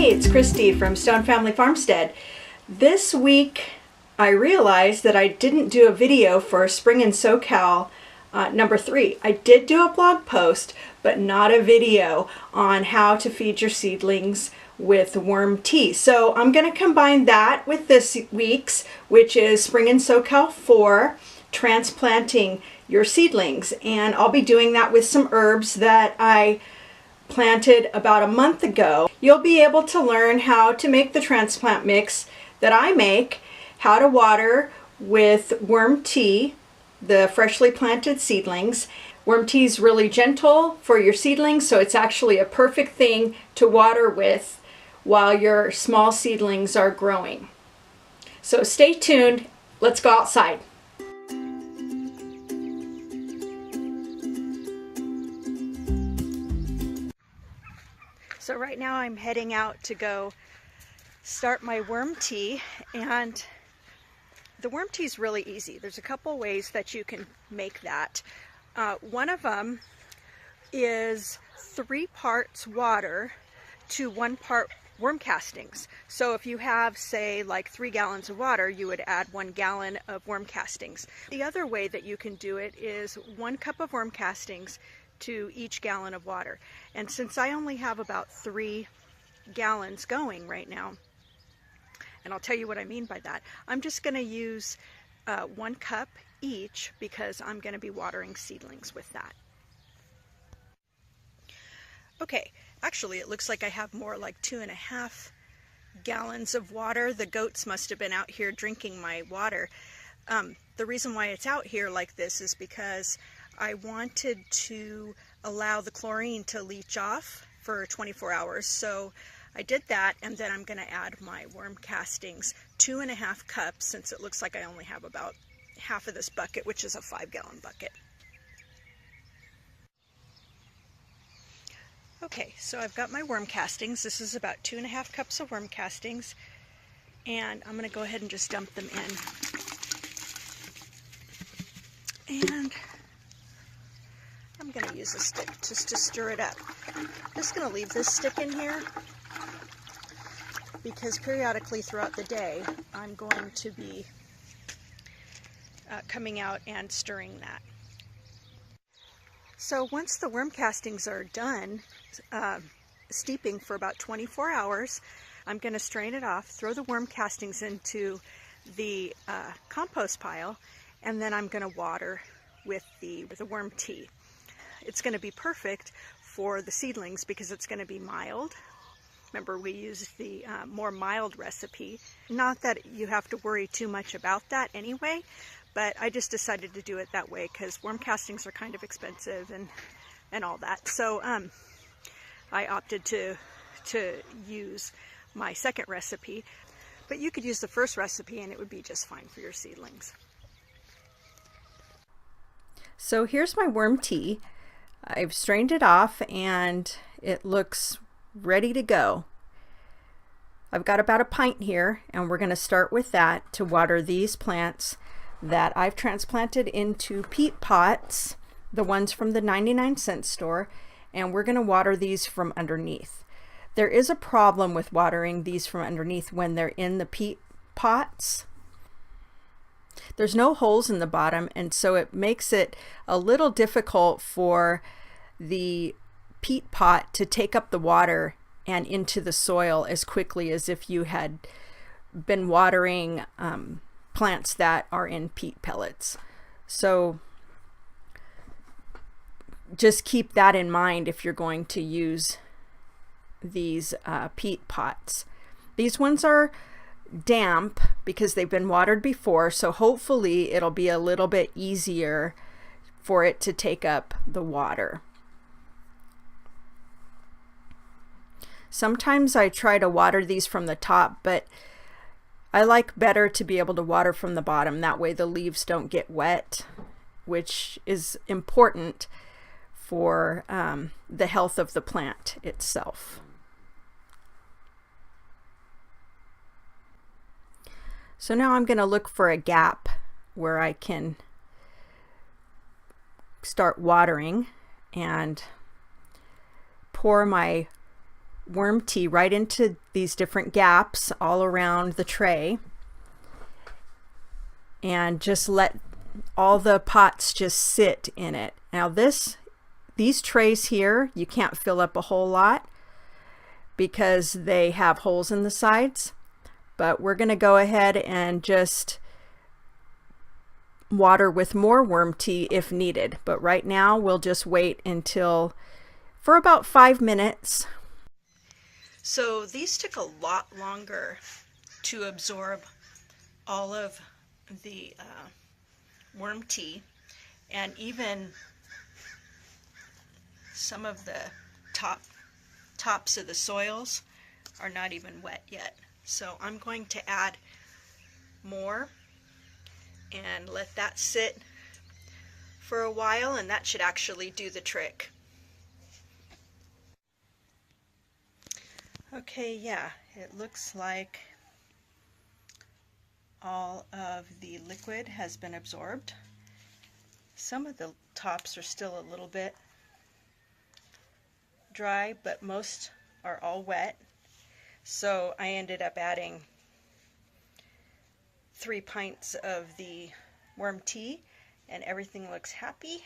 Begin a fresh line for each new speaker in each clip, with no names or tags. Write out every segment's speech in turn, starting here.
Hey, it's Christy from Stone Family Farmstead. This week I realized that I didn't do a video for Spring in SoCal number 3. I did do a blog post, but not a video on how to feed your seedlings with worm tea. So I'm going to combine that with this week's, which is Spring in SoCal 4, Transplanting Your Seedlings. And I'll be doing that with some herbs that I planted about a month ago. You'll be able to learn how to make the transplant mix that I make, how to water with worm tea, the freshly planted seedlings. Worm tea is really gentle for your seedlings, so it's actually a perfect thing to water with while your small seedlings are growing. So stay tuned. Let's go outside. So right now I'm heading out to go start my worm tea, and the worm tea is really easy. There's a couple ways that you can make that. One of them is 3 parts water to 1 part worm castings. So if you have, say, like 3 gallons of water, you would add 1 gallon of worm castings. The other way that you can do it is 1 cup of worm castings to each gallon of water. And since I only have about 3 gallons going right now, and I'll tell you what I mean by that, I'm just going to use 1 cup each because I'm going to be watering seedlings with that. Okay, actually it looks like I have more like 2.5 gallons of water. The goats must have been out here drinking my water. The reason why it's out here like this is because I wanted to allow the chlorine to leach off for 24 hours. So I did that, and then I'm going to add my worm castings, 2.5 cups, since it looks like I only have about half of this bucket, which is a 5-gallon bucket. Okay, so I've got my worm castings. This is about 2.5 cups of worm castings, and I'm going to go ahead and just dump them in. And I'm going to use a stick just to stir it up. I'm just going to leave this stick in here because periodically throughout the day I'm going to be coming out and stirring that. So once the worm castings are done steeping for about 24 hours, I'm going to strain it off, throw the worm castings into the compost pile, and then I'm going to water with the worm tea. It's going to be perfect for the seedlings because it's going to be mild. Remember, we used the more mild recipe. Not that you have to worry too much about that anyway, but I just decided to do it that way because worm castings are kind of expensive and all that. So I opted to use my second recipe, but you could use the first recipe and it would be just fine for your seedlings. So here's my worm tea. I've strained it off and it looks ready to go. I've got about a pint here, and we're going to start with that to water these plants that I've transplanted into peat pots, the ones from the 99-cent store, and we're going to water these from underneath. There is a problem with watering these from underneath when they're in the peat pots. There's no holes in the bottom, and so it makes it a little difficult for the peat pot to take up the water and into the soil as quickly as if you had been watering plants that are in peat pellets. So just keep that in mind if you're going to use these peat pots. These ones are damp because they've been watered before, so hopefully it'll be a little bit easier for it to take up the water. Sometimes I try to water these from the top, but I like better to be able to water from the bottom. That way the leaves don't get wet, which is important for the health of the plant itself. So now I'm going to look for a gap where I can start watering and pour my worm tea right into these different gaps all around the tray, and just let all the pots just sit in it. Now these trays here, you can't fill up a whole lot because they have holes in the sides, but we're going to go ahead and just water with more worm tea if needed. But right now we'll just wait until for about 5 minutes. So these took a lot longer to absorb all of the worm tea, and even some of the tops of the soils are not even wet yet. So I'm going to add more and let that sit for a while, and that should actually do the trick. Okay, yeah, it looks like all of the liquid has been absorbed. Some of the tops are still a little bit dry, but most are all wet. So I ended up adding 3 pints of the worm tea, and everything looks happy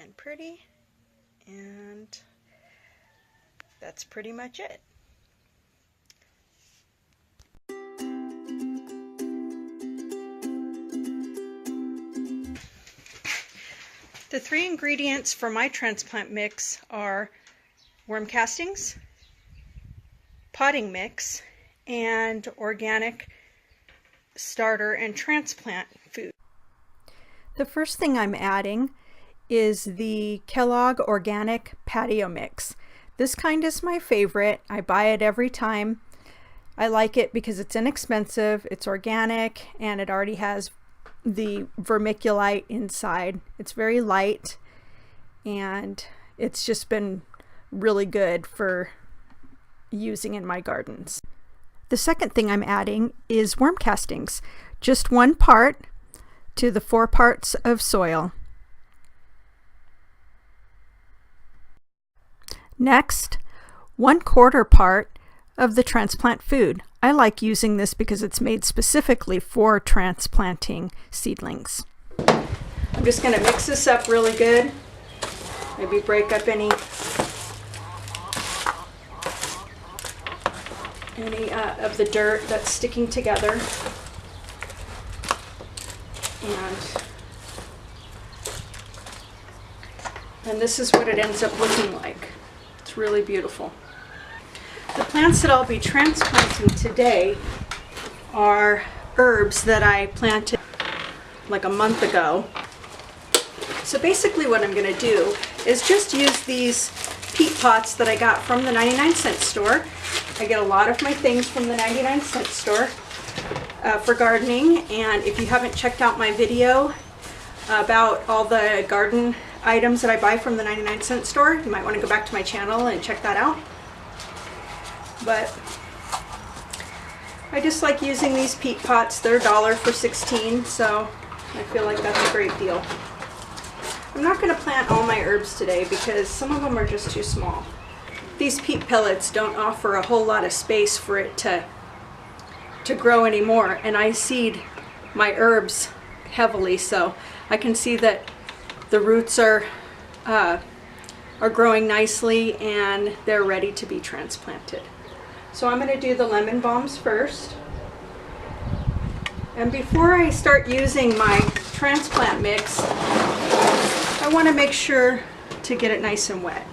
and pretty, and that's pretty much it. The 3 ingredients for my transplant mix are worm castings, potting mix, and organic starter and transplant food. The first thing I'm adding is the Kellogg Organic Patio Mix. This kind is my favorite. I buy it every time. I like it because it's inexpensive, it's organic, and it already has the vermiculite inside. It's very light, and it's just been really good for using in my gardens. The second thing I'm adding is worm castings, just 1 part to the 4 parts of soil. Next, 1/4 part of the transplant food. I like using this because it's made specifically for transplanting seedlings. I'm just going to mix this up really good. Maybe break up any of the dirt that's sticking together. And this is what it ends up looking like. It's really beautiful. The plants that I'll be transplanting today are herbs that I planted like a month ago. So basically what I'm going to do is just use these peat pots that I got from the 99-cent store. I get a lot of my things from the 99-cent store for gardening, and if you haven't checked out my video about all the garden items that I buy from the 99-cent store, you might want to go back to my channel and check that out. But I just like using these peat pots. They're $1 for 16, so I feel like that's a great deal. I'm not going to plant all my herbs today because some of them are just too small. These peat pellets don't offer a whole lot of space for it to grow anymore, and I seed my herbs heavily, so I can see that the roots are growing nicely and they're ready to be transplanted. So I'm going to do the lemon balms first. And before I start using my transplant mix, I want to make sure to get it nice and wet.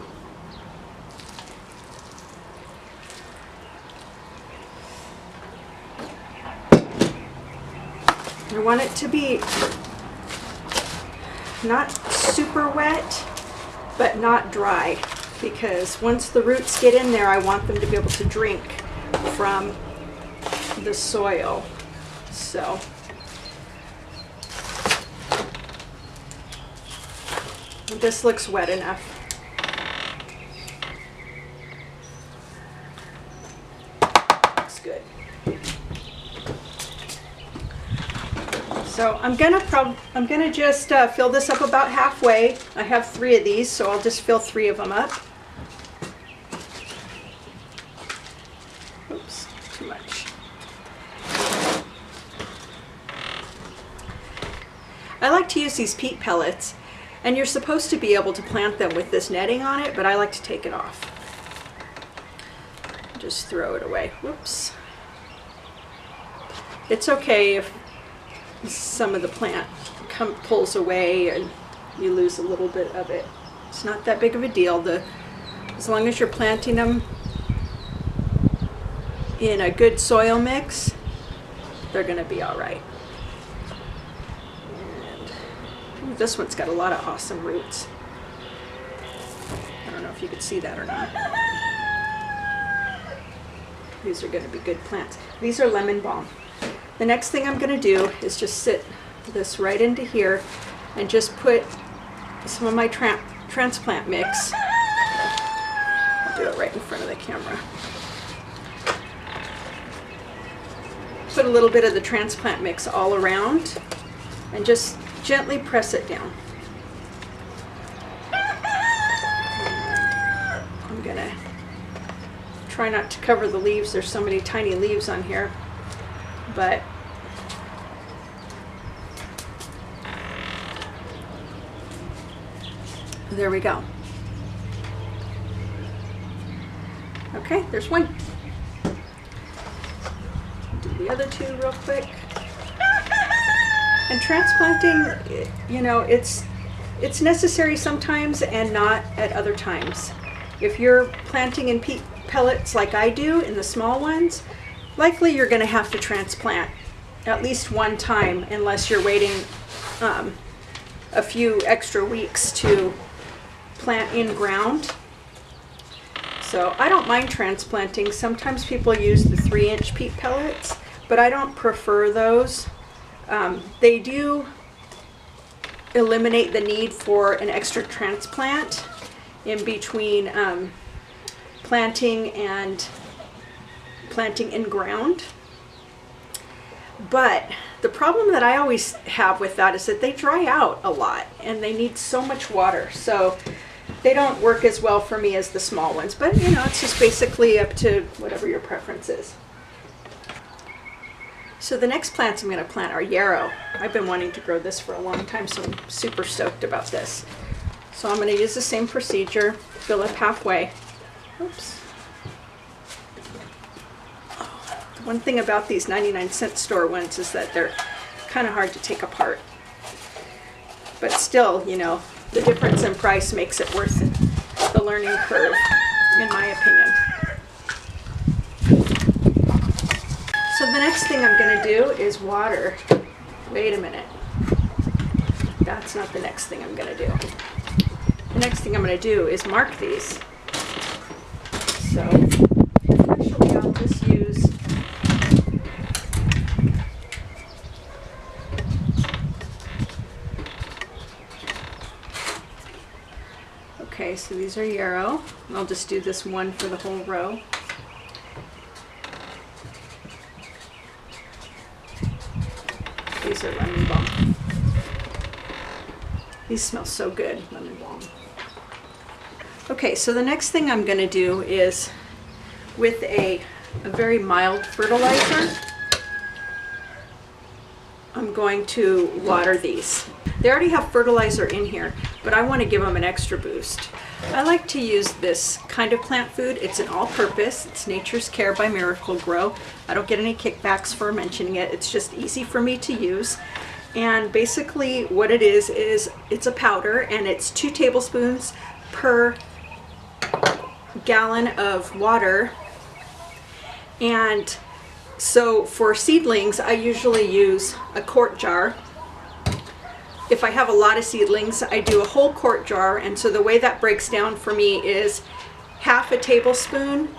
I want it to be not super wet, but not dry, because once the roots get in there, I want them to be able to drink from the soil. So this looks wet enough. Looks good. So I'm gonna just fill this up about halfway. I have 3 of these, so I'll just fill 3 of them up. I like to use these peat pellets, and you're supposed to be able to plant them with this netting on it, but I like to take it off. Just throw it away. Whoops. It's okay if some of the plant pulls away and you lose a little bit of it. It's not that big of a deal. As long as you're planting them in a good soil mix, they're going to be all right. And ooh, this one's got a lot of awesome roots. I don't know if you could see that or not. These are going to be good plants. These are lemon balm. The next thing I'm going to do is just sit this right into here and just put some of my transplant mix. I'll do it right in front of the camera. Put a little bit of the transplant mix all around and just gently press it down. I'm going to try not to cover the leaves. There's so many tiny leaves on here. But there we go. Okay, there's one. Do the other two real quick. And transplanting, you know, it's necessary sometimes and not at other times. If you're planting in peat pellets like I do, in the small ones, likely you're going to have to transplant at least one time unless you're waiting a few extra weeks to plant in ground. So I don't mind transplanting. Sometimes people use the 3-inch peat pellets, but I don't prefer those. They do eliminate the need for an extra transplant in between planting and planting in ground. But the problem that I always have with that is that they dry out a lot and they need so much water. So they don't work as well for me as the small ones. But you know, it's just basically up to whatever your preference is. So the next plants I'm going to plant are yarrow. I've been wanting to grow this for a long time, so I'm super stoked about this. So I'm going to use the same procedure, fill it halfway. Oops. One thing about these 99-cent store ones is that they're kind of hard to take apart. But still, you know, the difference in price makes it worth the learning curve, in my opinion. So the next thing I'm going to do is water. Wait a minute. That's not the next thing I'm going to do. The next thing I'm going to do is mark these. So actually I'll just use okay, so these are yarrow. I'll just do this one for the whole row. These are lemon balm. These smell so good, lemon balm. Okay, so the next thing I'm going to do is with a very mild fertilizer, I'm going to water these. They already have fertilizer in here, but I want to give them an extra boost. I like to use this kind of plant food. It's an all-purpose. It's Nature's Care by Miracle-Gro. I don't get any kickbacks for mentioning it. It's just easy for me to use. And basically what it is it's a powder, and it's 2 tablespoons per gallon of water. And so for seedlings, I usually use a quart jar. If I have a lot of seedlings, I do a whole quart jar, and so the way that breaks down for me is half a tablespoon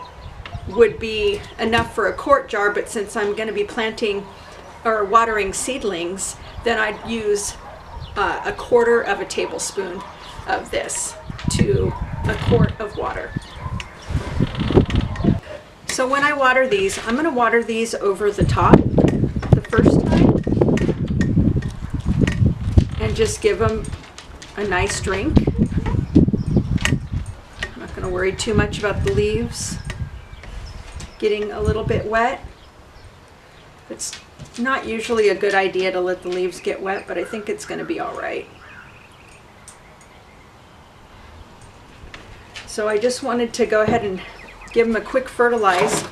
would be enough for a quart jar, but since I'm going to be planting or watering seedlings, then I'd use a quarter of a tablespoon of this to a quart of water. So when I water these, I'm going to water these over the top the first time and just give them a nice drink. I'm not going to worry too much about the leaves getting a little bit wet. It's Not usually a good idea to let the leaves get wet, but I think it's going to be all right. So I just wanted to go ahead and give them a quick fertilize.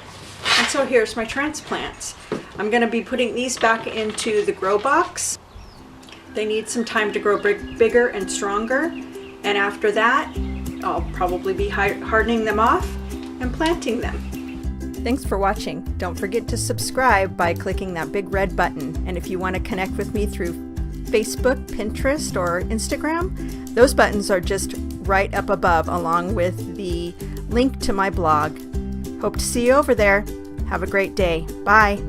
And so here's my transplants. I'm going to be putting these back into the grow box. They need some time to grow bigger and stronger. And after that, I'll probably be hardening them off and planting them. Thanks for watching. Don't forget to subscribe by clicking that big red button. And if you want to connect with me through Facebook, Pinterest, or Instagram, those buttons are just right up above along with the link to my blog. Hope to see you over there. Have a great day. Bye.